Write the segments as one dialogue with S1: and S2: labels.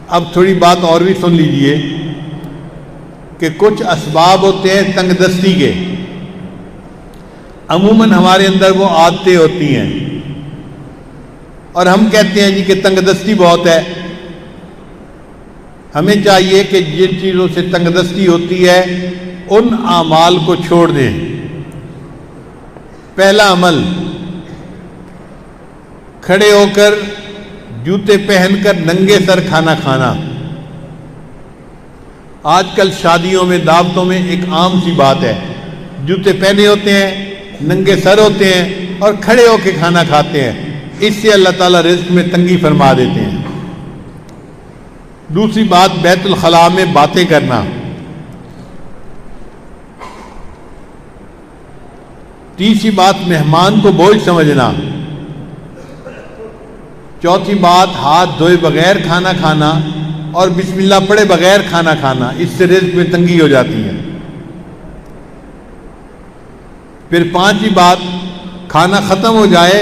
S1: اب تھوڑی بات اور بھی سن لیجئے کہ کچھ اسباب ہوتے ہیں تنگ دستی کے، عموماً ہمارے اندر وہ عادتیں ہوتی ہیں اور ہم کہتے ہیں جی کہ تنگ دستی بہت ہے۔ ہمیں چاہیے کہ جن چیزوں سے تنگ دستی ہوتی ہے ان اعمال کو چھوڑ دیں۔ پہلا عمل، کھڑے ہو کر جوتے پہن کر ننگے سر کھانا کھانا۔ آج کل شادیوں میں، دعوتوں میں ایک عام سی بات ہے، جوتے پہنے ہوتے ہیں، ننگے سر ہوتے ہیں اور کھڑے ہو کے کھانا کھاتے ہیں۔ اس سے اللہ تعالیٰ رزق میں تنگی فرما دیتے ہیں۔ دوسری بات، بیت الخلاء میں باتیں کرنا۔ تیسری بات، مہمان کو بوجھ سمجھنا۔ چوتھی بات، ہاتھ دھوئے بغیر کھانا کھانا اور بسم اللہ پڑھے بغیر کھانا کھانا، اس سے رزق میں تنگی ہو جاتی ہے۔ پھر پانچویں بات، کھانا ختم ہو جائے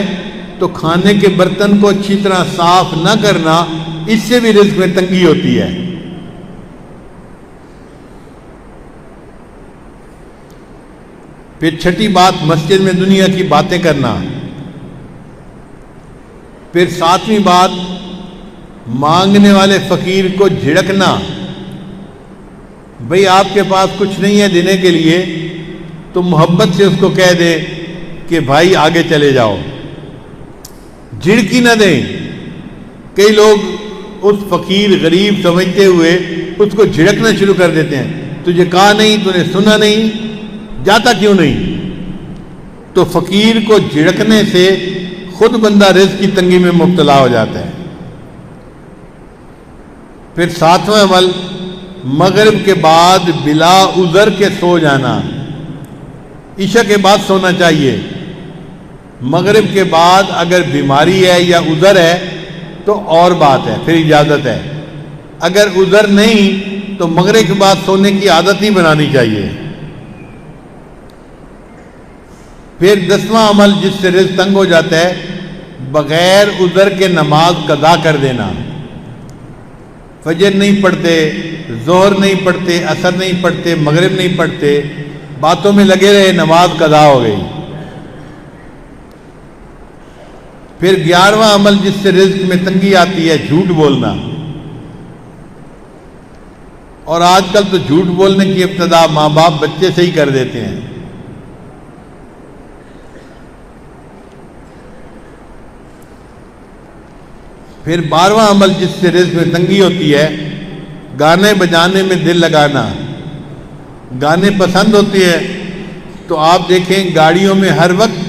S1: تو کھانے کے برتن کو اچھی طرح صاف نہ کرنا، اس سے بھی رزق میں تنگی ہوتی ہے۔ پھر چھٹی بات، مسجد میں دنیا کی باتیں کرنا۔ پھر ساتویں بات، مانگنے والے فقیر کو جھڑکنا۔ بھئی آپ کے پاس کچھ نہیں ہے دینے کے لیے تو محبت سے اس کو کہہ دے کہ بھائی آگے چلے جاؤ، جھڑکی نہ دیں۔ کئی لوگ اس فقیر غریب سمجھتے ہوئے اس کو جھڑکنا شروع کر دیتے ہیں، تجھے کہا نہیں، تو نے سنا نہیں، جاتا کیوں نہیں؟ تو فقیر کو جھڑکنے سے خود بندہ رزق کی تنگی میں مبتلا ہو جاتا ہے۔ پھر ساتواں عمل، مغرب کے بعد بلا عذر کے سو جانا۔ عشاء کے بعد سونا چاہیے۔ مغرب کے بعد اگر بیماری ہے یا عذر ہے تو اور بات ہے، پھر اجازت ہے۔ اگر عذر نہیں تو مغرب کے بعد سونے کی عادت ہی بنانی چاہیے۔ پھر 10واں عمل جس سے رزق تنگ ہو جاتا ہے، بغیر عذر کے نماز قضا کر دینا۔ فجر نہیں پڑھتے، ظہر نہیں پڑھتے، عصر نہیں پڑھتے، مغرب نہیں پڑھتے، باتوں میں لگے رہے، نماز قضا ہو گئی۔ پھر 11واں عمل جس سے رزق میں تنگی آتی ہے، جھوٹ بولنا۔ اور آج کل تو جھوٹ بولنے کی ابتدا ماں باپ بچے سے ہی کر دیتے ہیں۔ پھر 12واں عمل جس سے رزق میں تنگی ہوتی ہے، گانے بجانے میں دل لگانا۔ گانے پسند ہوتے ہیں تو آپ دیکھیں گاڑیوں میں ہر وقت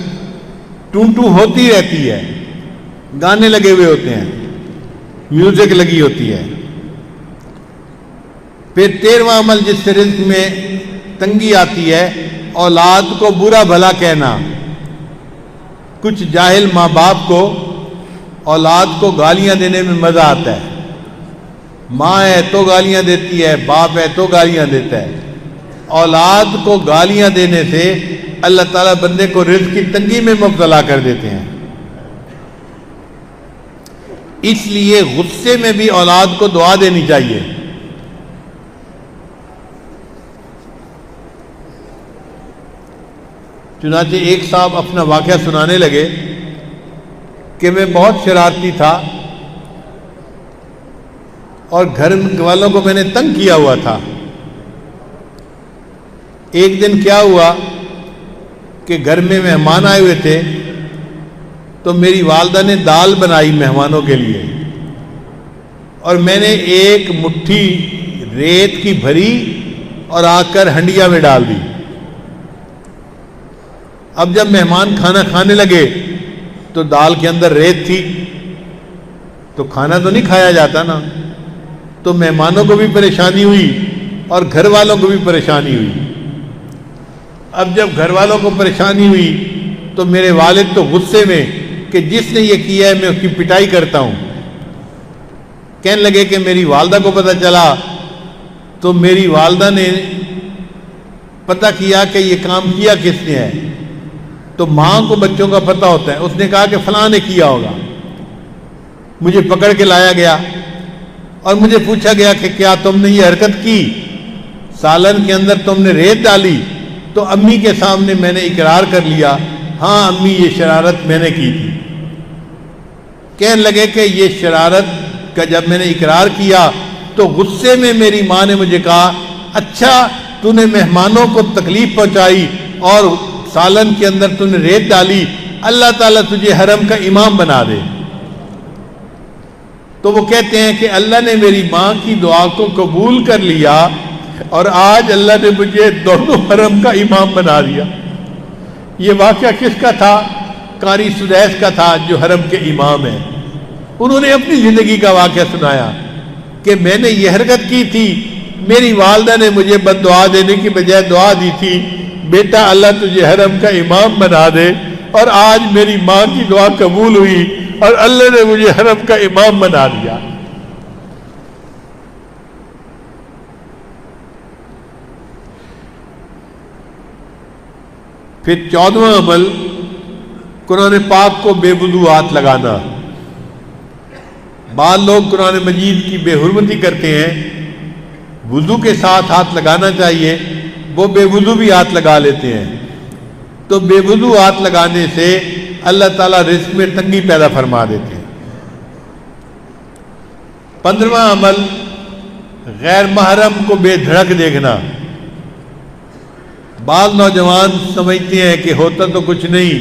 S1: ٹوں ٹوں ہوتی رہتی ہے، گانے لگے ہوئے ہوتے ہیں، میوزک لگی ہوتی ہے۔ پھر 13واں عمل جس سے رزق میں تنگی آتی ہے، اولاد کو برا بھلا کہنا۔ کچھ جاہل ماں باپ کو اولاد کو گالیاں دینے میں مزہ آتا ہے۔ ماں ہے تو گالیاں دیتی ہے، باپ ہے تو گالیاں دیتا ہے۔ اولاد کو گالیاں دینے سے اللہ تعالیٰ بندے کو رزق کی تنگی میں مبتلا کر دیتے ہیں۔ اس لیے غصے میں بھی اولاد کو دعا دینی چاہیے۔ چنانچہ ایک صاحب اپنا واقعہ سنانے لگے کہ میں بہت شرارتی تھا اور گھر والوں کو میں نے تنگ کیا ہوا تھا۔ ایک دن کیا ہوا کہ گھر میں مہمان آئے ہوئے تھے تو میری والدہ نے دال بنائی مہمانوں کے لیے، اور میں نے ایک مٹھی ریت کی بھری اور آ کر ہنڈیا میں ڈال دی۔ اب جب مہمان کھانا کھانے لگے تو دال کے اندر ریت تھی، تو کھانا تو نہیں کھایا جاتا نا، تو مہمانوں کو بھی پریشانی ہوئی اور گھر والوں کو بھی پریشانی ہوئی۔ اب جب گھر والوں کو پریشانی ہوئی تو میرے والد تو غصے میں کہ جس نے یہ کیا ہے میں اس کی پٹائی کرتا ہوں۔ کہنے لگے کہ میری والدہ کو پتہ چلا تو میری والدہ نے پتہ کیا کہ یہ کام کیا کس نے ہے، تو ماں کو بچوں کا پتہ ہوتا ہے، اس نے کہا کہ فلاں نے کیا ہوگا۔ مجھے پکڑ کے لایا گیا اور مجھے پوچھا گیا کہ کیا تم نے یہ حرکت کی، سالن کے اندر تم نے ریت ڈالی، تو امی کے سامنے میں نے اقرار کر لیا، ہاں امی یہ شرارت میں نے کی تھی۔ کہنے لگے کہ یہ شرارت کا جب میں نے اقرار کیا تو غصے میں میری ماں نے مجھے کہا، اچھا تو نے مہمانوں کو تکلیف پہنچائی اور سالن کے اندر تو نے ریت ڈالی، اللہ تعالیٰ تجھے حرم کا امام بنا دے۔ تو وہ کہتے ہیں کہ اللہ نے میری ماں کی دعا کو قبول کر لیا اور آج اللہ نے مجھے دونوں حرم کا امام بنا دیا۔ یہ واقعہ کس کا تھا؟ قاری سدیس کا تھا جو حرم کے امام ہیں۔ انہوں نے اپنی زندگی کا واقعہ سنایا کہ میں نے یہ حرکت کی تھی، میری والدہ نے مجھے بد دعا دینے کی بجائے دعا دی تھی، بیٹا اللہ تجھے حرم کا امام بنا دے، اور آج میری ماں کی دعا قبول ہوئی اور اللہ نے مجھے حرم کا امام بنا دیا۔ پھر 14واں عمل، قرآن پاک کو بے وضو ہاتھ لگانا۔ بعض لوگ قرآن مجید کی بے حرمتی کرتے ہیں، وضو کے ساتھ ہاتھ لگانا چاہیے، وہ بے وضو بھی ہاتھ لگا لیتے ہیں۔ تو بے وضو ہاتھ لگانے سے اللہ تعالیٰ رزق میں تنگی پیدا فرما دیتے ہیں۔ 15واں عمل، غیر محرم کو بے دھڑک دیکھنا۔ بعض نوجوان سمجھتے ہیں کہ ہوتا تو کچھ نہیں،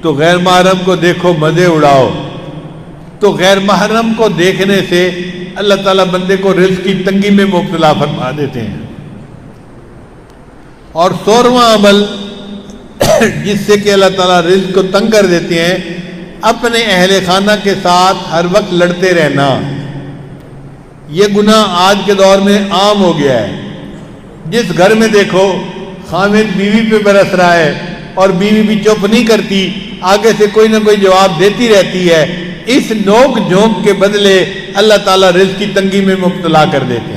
S1: تو غیر محرم کو دیکھو مزے اڑاؤ۔ تو غیر محرم کو دیکھنے سے اللہ تعالیٰ بندے کو رزق کی تنگی میں مبتلا فرما دیتے ہیں۔ اور 16واں عمل جس سے کہ اللہ تعالیٰ رزق کو تنگ کر دیتے ہیں، اپنے اہل خانہ کے ساتھ ہر وقت لڑتے رہنا۔ یہ گناہ آج کے دور میں عام ہو گیا ہے۔ جس گھر میں دیکھو خامد بیوی پہ برس رہا ہے اور بیوی بھی چپ نہیں کرتی، آگے سے کوئی نہ کوئی جواب دیتی رہتی ہے، اس نوک جھونک کے بدلے اللہ تعالیٰ رزق کی تنگی میں مبتلا کر دیتے ہیں۔